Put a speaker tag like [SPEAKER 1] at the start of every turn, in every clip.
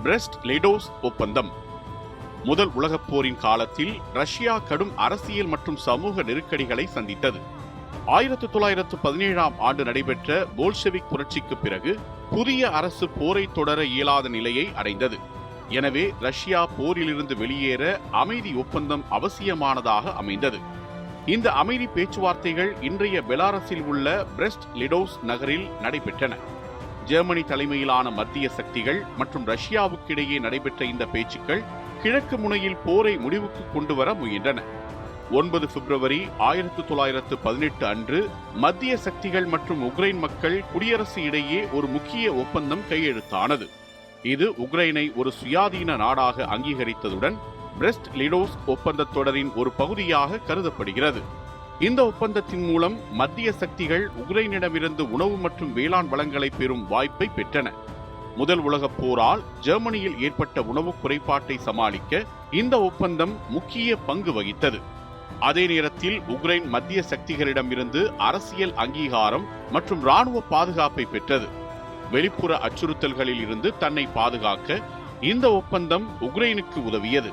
[SPEAKER 1] பிரெஸ்ட்-லிடோஸ் ஒப்பந்தம். முதல் உலகப் போரின் காலத்தில் ரஷ்யா கடும் அரசியல் மற்றும் சமூக நெருக்கடிகளை சந்தித்தது. 1917ஆம் ஆண்டு நடைபெற்ற போல்ஷெவிக் புரட்சிக்கு பிறகு புதிய அரசு போரை தொடர இயலாத நிலையை அடைந்தது. எனவே ரஷ்யா போரிலிருந்து வெளியேற அமைதி ஒப்பந்தம் அவசியமானதாக அமைந்தது. இந்த அமைதி பேச்சுவார்த்தைகள் இன்றைய பெலாரஸில் உள்ள பிரெஸ்ட்-லிடோஸ் நகரில் நடைபெற்றன. ஜெர்மனி தலைமையிலான மத்திய சக்திகள் மற்றும் ரஷ்யாவுக்கிடையே நடைபெற்ற இந்த பேச்சுக்கள் கிழக்கு முனையில் போரை முடிவுக்கு கொண்டு வர முயன்றன. 9 பிப்ரவரி 1918 அன்று மத்திய சக்திகள் மற்றும் உக்ரைன் மக்கள் குடியரசு இடையே ஒரு முக்கிய ஒப்பந்தம் கையெழுத்தானது. இது உக்ரைனை ஒரு சுயாதீன நாடாக அங்கீகரித்ததுடன் பிரெஸ்ட்-லிடோஸ் ஒப்பந்தத் தொடரின் ஒரு பகுதியாக கருதப்படுகிறது. இந்த ஒப்பந்தத்தின் மூலம் மத்திய சக்திகள் உக்ரைனிடமிருந்து உணவு மற்றும் வேளாண் வளங்களை பெறும் வாய்ப்பை பெற்றன. முதல் உலகப் போரால் ஜெர்மனியில் ஏற்பட்ட உணவு குறைபாட்டை சமாளிக்க இந்த ஒப்பந்தம் முக்கிய பங்கு வகித்தது. அதே நேரத்தில் உக்ரைன் மத்திய சக்திகளிடமிருந்து அரசியல் அங்கீகாரம் மற்றும் இராணுவ பாதுகாப்பை பெற்றது. வெளிப்புற அச்சுறுத்தல்களில் இருந்து தன்னை பாதுகாக்க இந்த ஒப்பந்தம் உக்ரைனுக்கு உதவியது.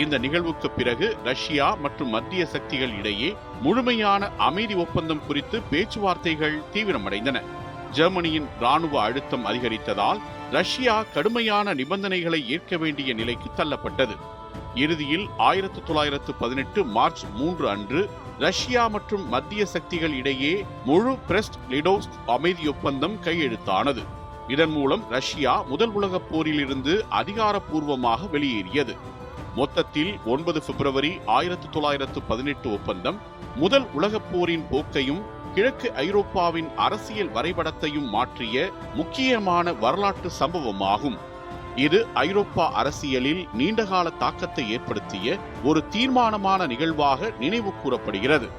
[SPEAKER 1] இந்த நிகழ்வுக்கு பிறகு ரஷ்யா மற்றும் மத்திய சக்திகள் இடையே முழுமையான அமைதி ஒப்பந்தம் குறித்து பேச்சுவார்த்தைகள் தீவிரமடைந்தன. ஜெர்மனியின் இராணுவ அழுத்தம் அதிகரித்ததால் ரஷ்யா கடுமையான நிபந்தனைகளை ஏற்க வேண்டிய நிலைக்கு தள்ளப்பட்டது. இறுதியில் 1918 மார்ச் 3 அன்று ரஷ்யா மற்றும் மத்திய சக்திகள் இடையே முழு பிரெஸ்ட்-லிடோஸ் அமைதி ஒப்பந்தம் கையெழுத்தானது. இதன் மூலம் ரஷ்யா முதல் உலகப் போரில் இருந்து அதிகாரப்பூர்வமாக வெளியேறியது. மொத்தத்தில் 9 பிப்ரவரி 1918 ஒப்பந்தம் முதல் உலகப் போரின் போக்கையும் கிழக்கு ஐரோப்பாவின் அரசியல் வரைபடத்தையும் மாற்றிய முக்கியமான வரலாற்று சம்பவமாகும். இது ஐரோப்பா அரசியலில் நீண்டகால தாக்கத்தை ஏற்படுத்திய ஒரு தீர்மானமான நிகழ்வாக நினைவு கூறப்படுகிறது.